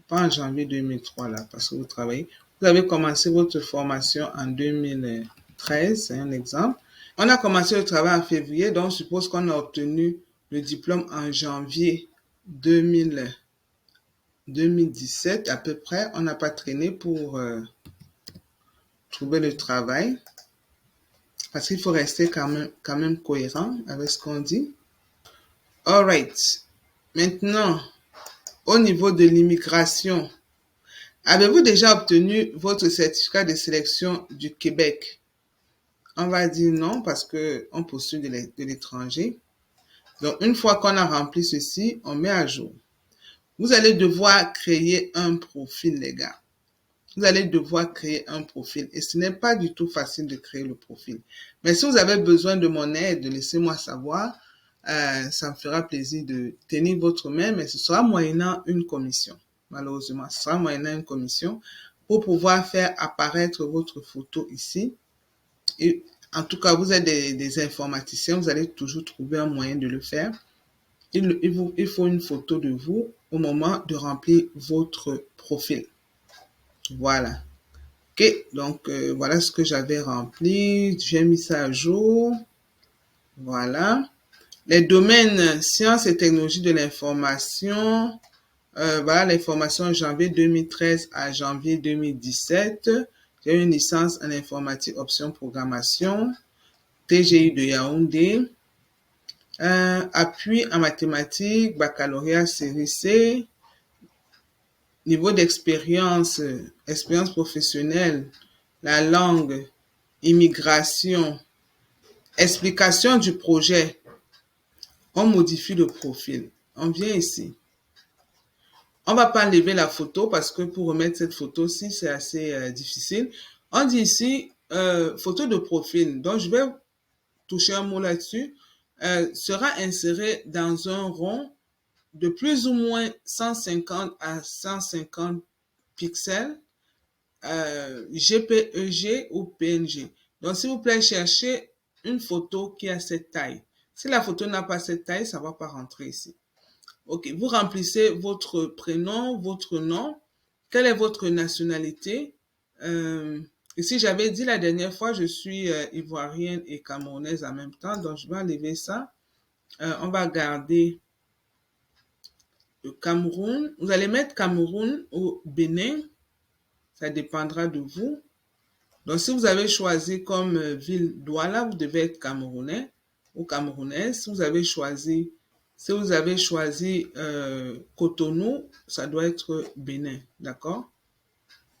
pas en janvier 2003, là, parce que vous travaillez. Vous avez commencé votre formation en 2013, c'est un exemple. On a commencé le travail en février, donc je suppose qu'on a obtenu le diplôme en janvier 2017 à peu près. On n'a pas traîné pour trouver le travail. Parce qu'il faut rester quand même cohérent avec ce qu'on dit. Alright. Maintenant, au niveau de l'immigration, avez-vous déjà obtenu votre certificat de sélection du Québec? On va dire non parce qu'on postule de l'étranger. Donc, une fois qu'on a rempli ceci, on met à jour. Vous allez devoir créer un profil, les gars. Vous allez devoir créer un profil. Et ce n'est pas du tout facile de créer le profil. Mais si vous avez besoin de mon aide, laissez-moi savoir. Ça me fera plaisir de tenir votre main, mais ce sera moyennant une commission. Malheureusement, ce sera moyennant une commission pour pouvoir faire apparaître votre photo ici. Et en tout cas, vous êtes des informaticiens, vous allez toujours trouver un moyen de le faire. Il faut une photo de vous au moment de remplir votre profil. Voilà. Ok, donc voilà ce que j'avais rempli. J'ai mis ça à jour. Voilà. Les domaines sciences et technologies de l'information. Voilà l'information janvier 2013 à janvier 2017. J'ai une licence en informatique option programmation. TGI de Yaoundé. Appui en mathématiques, baccalauréat série C. Niveau d'expérience, expérience professionnelle, la langue, immigration, explication du projet. On modifie le profil. On vient ici. On va pas enlever la photo parce que pour remettre cette photo-ci, c'est assez difficile. On dit ici, photo de profil. Donc, je vais toucher un mot là-dessus. Sera inséré dans un rond de plus ou moins 150 à 150 pixels, JPEG ou PNG. Donc, s'il vous plaît, cherchez une photo qui a cette taille. Si la photo n'a pas cette taille, ça ne va pas rentrer ici. Ok, vous remplissez votre prénom, votre nom, quelle est votre nationalité. Ici, j'avais dit la dernière fois, je suis ivoirienne et camerounaise en même temps, donc je vais enlever ça. On va garder le Cameroun. Vous allez mettre Cameroun au Bénin. Ça dépendra de vous. Donc, si vous avez choisi comme ville Douala, vous devez être camerounais ou camerounaise. Si vous avez choisi Cotonou, ça doit être Bénin. D'accord?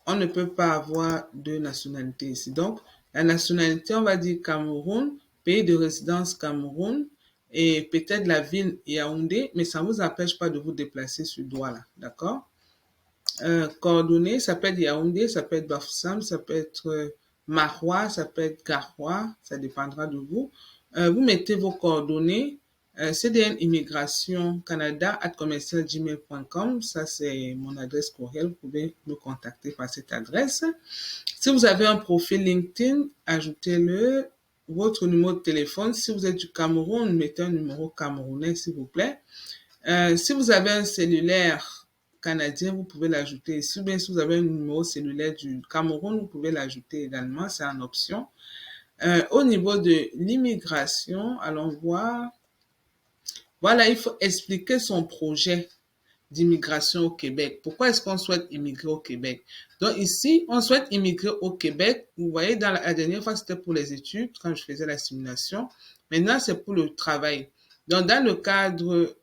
On ne peut pas avoir deux nationalités ici. Donc, la nationalité, on va dire Cameroun, pays de résidence Cameroun, et peut-être la ville Yaoundé, mais ça ne vous empêche pas de vous déplacer sur Douala. D'accord? Coordonnées, ça peut être Yaoundé, ça peut être Bafoussam, ça peut être Maroua, ça peut être Garoua, ça dépendra de vous. Vous mettez vos coordonnées, CDN Immigration Canada @commercialgmail.com. Ça, c'est mon adresse courriel. Vous pouvez me contacter par cette adresse. Si vous avez un profil LinkedIn, ajoutez-le. Votre numéro de téléphone. Si vous êtes du Cameroun, mettez un numéro camerounais, s'il vous plaît. Si vous avez un cellulaire canadien, vous pouvez l'ajouter ici. Ou bien si vous avez un numéro cellulaire du Cameroun, vous pouvez l'ajouter également. C'est en option. Au niveau de l'immigration, allons voir. Voilà, il faut expliquer son projet d'immigration au Québec. Pourquoi est-ce qu'on souhaite immigrer au Québec? Donc ici, on souhaite immigrer au Québec. Vous voyez, dans la dernière fois, c'était pour les études, quand je faisais la simulation. Maintenant, c'est pour le travail. Donc, dans le cadre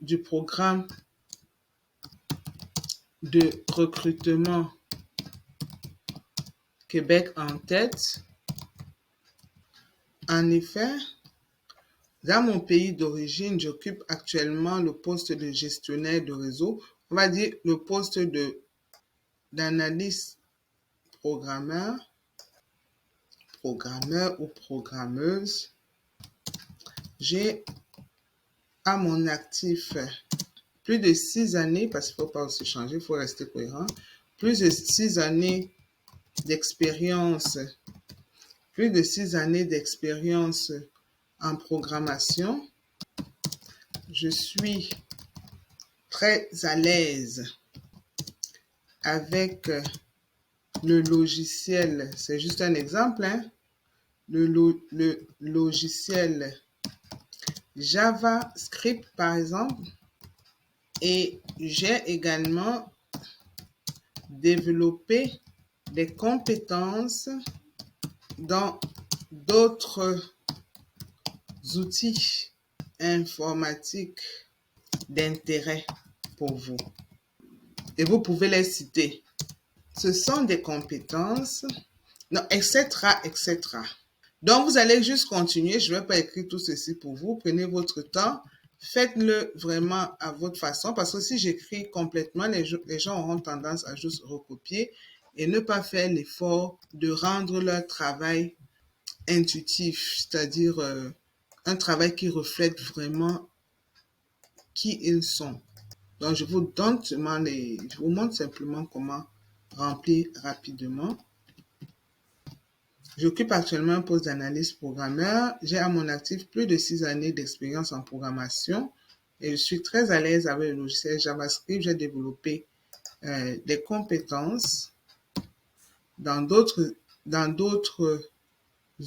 du programme de recrutement Québec en tête, en effet, dans mon pays d'origine, j'occupe actuellement le poste de gestionnaire de réseau, on va dire le poste d'analyste programmeur ou programmeuse. J'ai à mon actif plus de 6 années, parce qu'il ne faut pas aussi changer, il faut rester cohérent, plus de 6 années d'expérience, en programmation. Je suis très à l'aise avec le logiciel, c'est juste un exemple, hein, le logiciel JavaScript par exemple, et j'ai également développé des compétences dans d'autres outils informatiques d'intérêt pour vous. Et vous pouvez les citer. Ce sont des compétences, non, etc., etc. Donc, vous allez juste continuer. Je ne vais pas écrire tout ceci pour vous. Prenez votre temps. Faites-le vraiment à votre façon. Parce que si j'écris complètement, les gens auront tendance à juste recopier et ne pas faire l'effort de rendre leur travail intuitif, c'est-à-dire un travail qui reflète vraiment qui ils sont. Donc, je vous montre simplement comment remplir rapidement. J'occupe actuellement un poste d'analyste programmeur. J'ai à mon actif plus de 6 années d'expérience en programmation et je suis très à l'aise avec le logiciel JavaScript. J'ai développé des compétences dans d'autres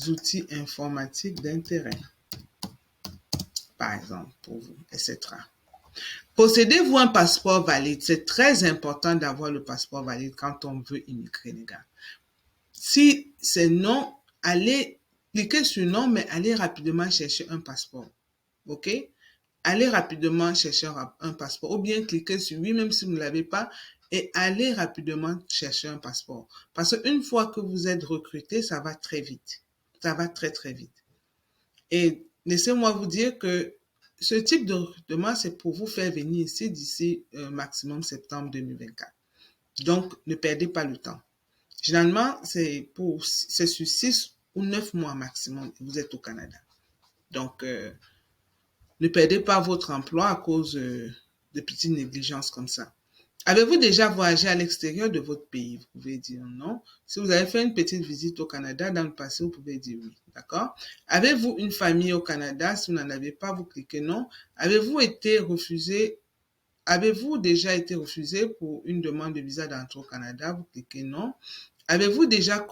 outils informatiques d'intérêt, par exemple, pour vous, etc. Possédez-vous un passeport valide? C'est très important d'avoir le passeport valide quand on veut immigrer, les gars. Si c'est non, allez cliquer sur non, mais allez rapidement chercher un passeport. OK? Allez rapidement chercher un passeport. Ou bien cliquez sur oui, même si vous ne l'avez pas, et allez rapidement chercher un passeport. Parce qu'une fois que vous êtes recruté, ça va très vite. Ça va très, très vite. Et laissez-moi vous dire que ce type de recrutement, c'est pour vous faire venir ici d'ici maximum septembre 2024. Donc, ne perdez pas le temps. Généralement, c'est sur 6 ou 9 mois maximum que vous êtes au Canada. Donc, ne perdez pas votre emploi à cause de petites négligences comme ça. Avez-vous déjà voyagé à l'extérieur de votre pays? Vous pouvez dire non. Si vous avez fait une petite visite au Canada dans le passé, vous pouvez dire oui. D'accord? Avez-vous une famille au Canada? Si vous n'en avez pas, vous cliquez non. Avez-vous déjà été refusé pour une demande de visa d'entrée au Canada? Vous cliquez non. Avez-vous déjà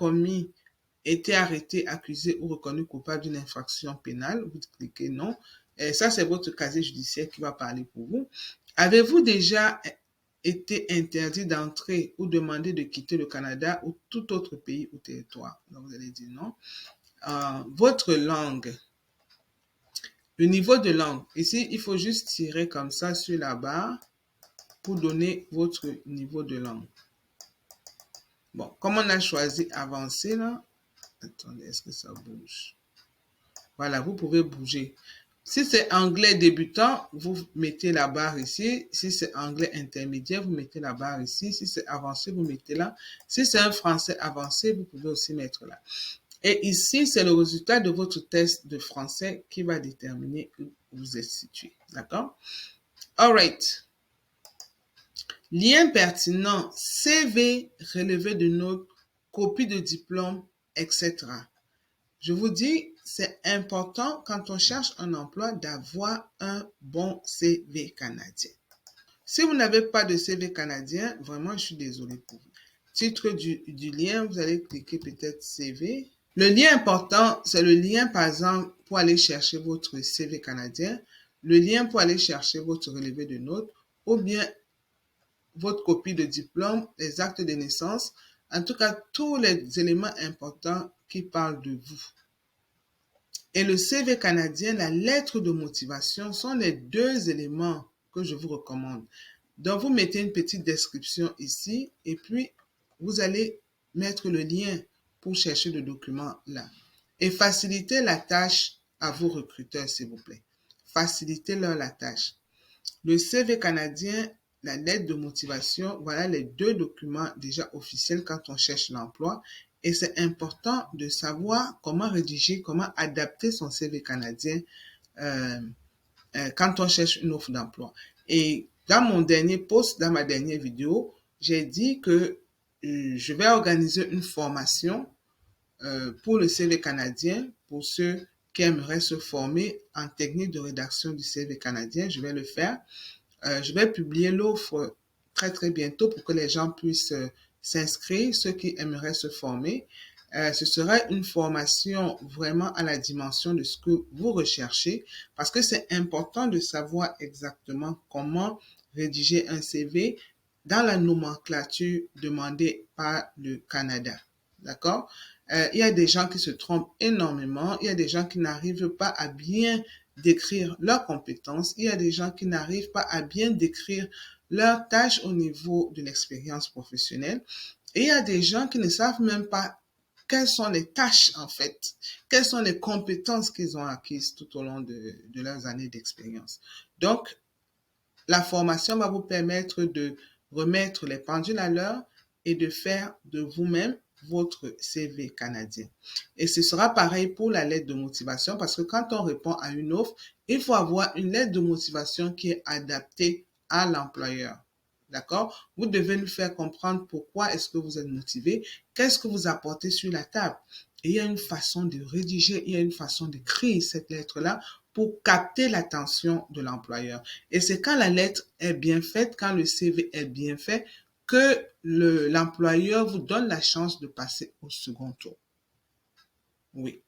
été arrêté, accusé ou reconnu coupable d'une infraction pénale? Vous cliquez non. Et ça, c'est votre casier judiciaire qui va parler pour vous. Avez-vous déjà été interdit d'entrer ou demandé de quitter le Canada ou tout autre pays ou territoire? Donc, vous allez dire non. Votre langue. Le niveau de langue. Ici, il faut juste tirer comme ça sur la barre pour donner votre niveau de langue. Bon, comme on a choisi avancer là, attendez, est-ce que ça bouge? Voilà, vous pouvez bouger. Si c'est anglais débutant, vous mettez la barre ici. Si c'est anglais intermédiaire, vous mettez la barre ici. Si c'est avancé, vous mettez là. Si c'est un français avancé, vous pouvez aussi mettre là. Et ici, c'est le résultat de votre test de français qui va déterminer où vous êtes situé. D'accord? All right. Lien pertinent, CV, relevé de notes, copie de diplôme, etc. Je vous dis, c'est important quand on cherche un emploi d'avoir un bon CV canadien. Si vous n'avez pas de CV canadien, vraiment, je suis désolée pour vous. Titre du lien, vous allez cliquer peut-être CV. Le lien important, c'est le lien, par exemple, pour aller chercher votre CV canadien, le lien pour aller chercher votre relevé de notes, ou bien votre copie de diplôme, les actes de naissance, en tout cas, tous les éléments importants qui parlent de vous. Et le CV canadien, la lettre de motivation sont les deux éléments que je vous recommande. Donc, vous mettez une petite description ici et puis vous allez mettre le lien pour chercher le document là. Et facilitez la tâche à vos recruteurs, s'il vous plaît. Facilitez-leur la tâche. Le CV canadien, la lettre de motivation, voilà les deux documents déjà officiels quand on cherche l'emploi. Et c'est important de savoir comment rédiger, comment adapter son CV canadien quand on cherche une offre d'emploi. Et dans mon dernier post, dans ma dernière vidéo, j'ai dit que je vais organiser une formation pour le CV canadien, pour ceux qui aimeraient se former en technique de rédaction du CV canadien. Je vais le faire. Je vais publier l'offre très très bientôt pour que les gens puissent s'inscrire, ceux qui aimeraient se former. Ce sera une formation vraiment à la dimension de ce que vous recherchez parce que c'est important de savoir exactement comment rédiger un CV dans la nomenclature demandée par le Canada. D'accord? Il y a des gens qui se trompent énormément. Il y a des gens qui n'arrivent pas à bien décrire leurs compétences. Il y a des gens qui n'arrivent pas à bien décrire leurs tâches au niveau de l'expérience professionnelle. Et il y a des gens qui ne savent même pas quelles sont les tâches en fait, quelles sont les compétences qu'ils ont acquises tout au long de leurs années d'expérience. Donc, la formation va vous permettre de remettre les pendules à l'heure et de faire de vous-même votre CV canadien. Et ce sera pareil pour la lettre de motivation parce que quand on répond à une offre, il faut avoir une lettre de motivation qui est adaptée à l'employeur. D'accord? Vous devez lui faire comprendre pourquoi est-ce que vous êtes motivé, qu'est-ce que vous apportez sur la table. Et il y a une façon de rédiger, il y a une façon d'écrire cette lettre-là pour capter l'attention de l'employeur. Et c'est quand la lettre est bien faite, quand le CV est bien fait, que l'employeur vous donne la chance de passer au second tour. Oui,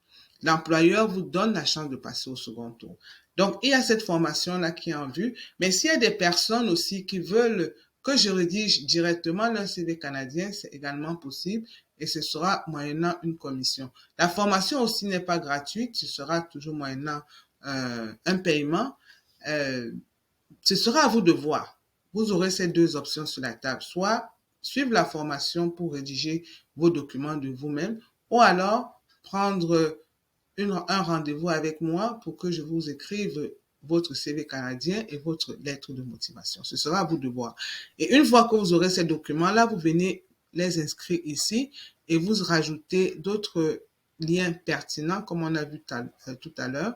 l'employeur vous donne la chance de passer au second tour. Donc, il y a cette formation-là qui est en vue, mais s'il y a des personnes aussi qui veulent que je rédige directement leur CV canadien, c'est également possible et ce sera moyennant une commission. La formation aussi n'est pas gratuite, ce sera toujours moyennant un paiement. Ce sera à vous de voir. Vous aurez ces deux options sur la table, soit suivre la formation pour rédiger vos documents de vous-même, ou alors prendre un rendez-vous avec moi pour que je vous écrive votre CV canadien et votre lettre de motivation. Ce sera à vous de voir. Et une fois que vous aurez ces documents-là, vous venez les inscrire ici et vous rajoutez d'autres liens pertinents, comme on a vu tout à l'heure,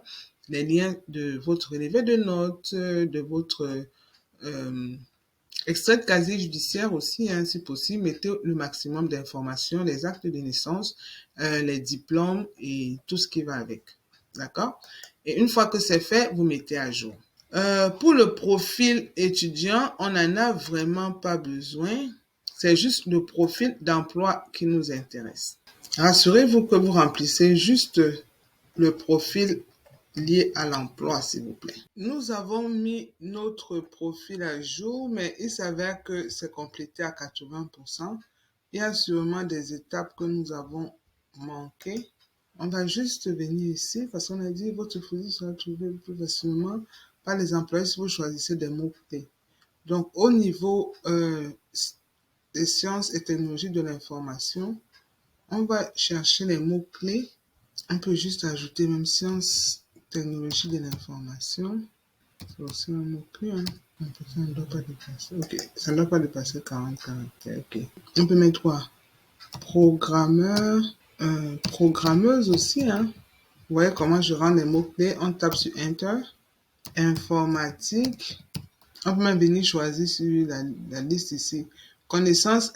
les liens de votre relevé de notes, de votre extrait de casier judiciaire aussi, hein, si possible, mettez le maximum d'informations, les actes de naissance, les diplômes et tout ce qui va avec. D'accord? Et une fois que c'est fait, vous mettez à jour. Pour le profil étudiant, on n'en a vraiment pas besoin. C'est juste le profil d'emploi qui nous intéresse. Rassurez-vous que vous remplissez juste le profil lié à l'emploi, s'il vous plaît. Nous avons mis notre profil à jour, mais il s'avère que c'est complété à 80%. Il y a sûrement des étapes que nous avons manquées. On va juste venir ici parce qu'on a dit votre profil sera trouvé plus facilement par les employés si vous choisissez des mots-clés. Donc, au niveau des sciences et technologies de l'information, on va chercher les mots-clés. On peut juste ajouter même sciences, technologie de l'information. C'est aussi un mot-clé. Hein. Ça ne doit pas dépasser. Ok, ça ne doit pas dépasser 40 caractères. Ok. On peut mettre quoi? Programmeur. Programmeuse aussi, hein. Vous voyez comment je rends les mots-clés. On tape sur Enter. Informatique. On peut même venir choisir sur la liste ici. Connaissances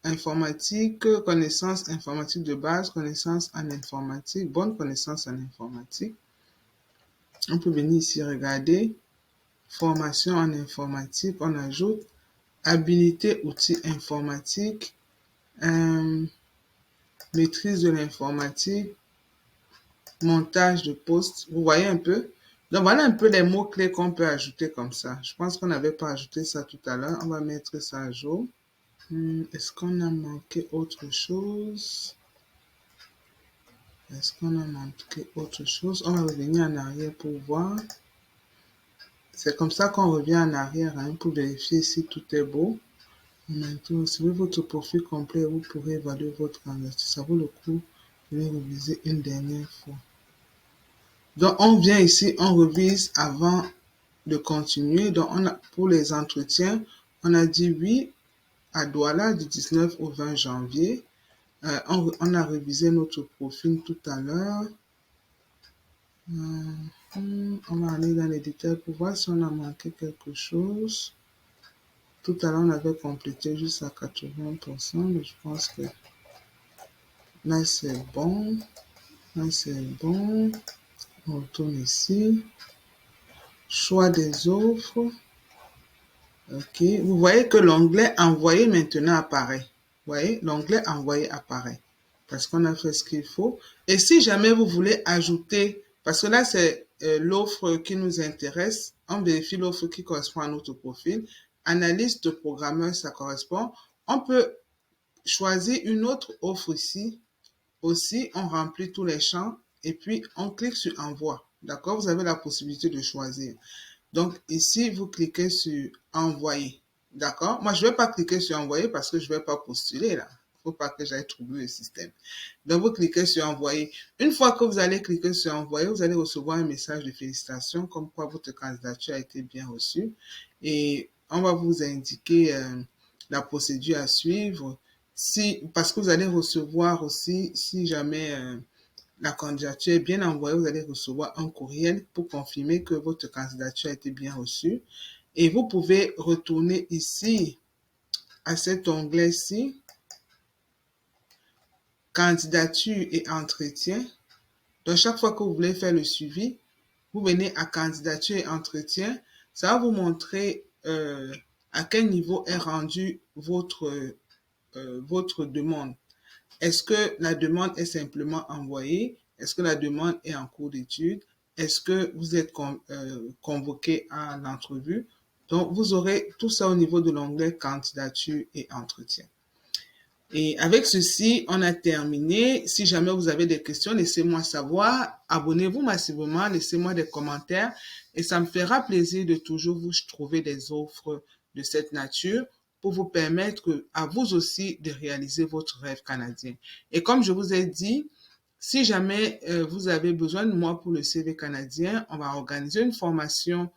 informatiques, connaissances informatiques de base, connaissances en informatique, bonne connaissance en informatique. On peut venir ici regarder. Formation en informatique, on ajoute. Habilité outils informatiques. Maîtrise de l'informatique. Montage de poste. Vous voyez un peu? Donc, voilà un peu les mots-clés qu'on peut ajouter comme ça. Je pense qu'on n'avait pas ajouté ça tout à l'heure. On va mettre ça à jour. Est-ce qu'on a manqué autre chose? Est-ce qu'on a manqué autre chose? On va revenir en arrière pour voir. C'est comme ça qu'on revient en arrière hein, pour vérifier si tout est beau. Maintenant, si vous avez votre profil complet, vous pourrez évaluer votre candidature. Ça vaut le coup de le réviser une dernière fois. Donc, on vient ici, on revise avant de continuer. Donc, pour les entretiens, on a dit oui à Douala du 19 au 20 janvier. On a révisé notre profil tout à l'heure. On va aller dans les détails pour voir si on a manqué quelque chose. Tout à l'heure, on avait complété jusqu'à 80%, mais je pense que là, c'est bon. Là, c'est bon. On retourne ici. Choix des offres. OK. Vous voyez que l'onglet envoyer maintenant apparaît. Vous voyez, l'onglet envoyer apparaît. Parce qu'on a fait ce qu'il faut. Et si jamais vous voulez ajouter, parce que là, c'est l'offre qui nous intéresse, on vérifie l'offre qui correspond à notre profil. Analyse de programmeur, ça correspond. On peut choisir une autre offre ici. Aussi, on remplit tous les champs et puis on clique sur envoi. D'accord? Vous avez la possibilité de choisir. Donc ici, vous cliquez sur envoyer. D'accord? Moi, je ne vais pas cliquer sur envoyer parce que je ne vais pas postuler là. Il ne faut pas que j'aille troubler le système. Donc, vous cliquez sur envoyer. Une fois que vous allez cliquer sur envoyer, vous allez recevoir un message de félicitations comme quoi votre candidature a été bien reçue. Et on va vous indiquer la procédure à suivre. Parce que vous allez recevoir aussi, si jamais la candidature est bien envoyée, vous allez recevoir un courriel pour confirmer que votre candidature a été bien reçue. Et vous pouvez retourner ici à cet onglet-ci, candidature et entretien. Donc, chaque fois que vous voulez faire le suivi, vous venez à candidature et entretien. Ça va vous montrer à quel niveau est rendue votre demande. Est-ce que la demande est simplement envoyée? Est-ce que la demande est en cours d'étude? Est-ce que vous êtes convoqué à l'entrevue? Donc, vous aurez tout ça au niveau de l'onglet candidature et entretien. Et avec ceci, on a terminé. Si jamais vous avez des questions, laissez-moi savoir. Abonnez-vous massivement, laissez-moi des commentaires et ça me fera plaisir de toujours vous trouver des offres de cette nature pour vous permettre à vous aussi de réaliser votre rêve canadien. Et comme je vous ai dit, si jamais vous avez besoin de moi pour le CV canadien, on va organiser une formation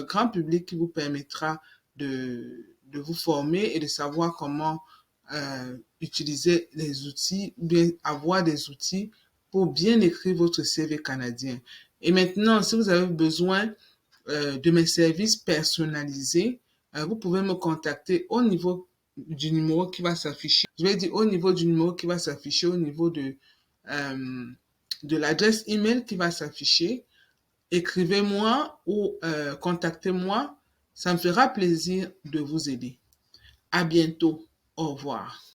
grand public qui vous permettra de vous former et de savoir comment utiliser les outils, bien avoir des outils pour bien écrire votre CV canadien. Et maintenant, si vous avez besoin de mes services personnalisés, vous pouvez me contacter au niveau du numéro qui va s'afficher. Je vais dire au niveau du numéro qui va s'afficher, au niveau de l'adresse email qui va s'afficher. Écrivez-moi ou contactez-moi. Ça me fera plaisir de vous aider. À bientôt. Au revoir.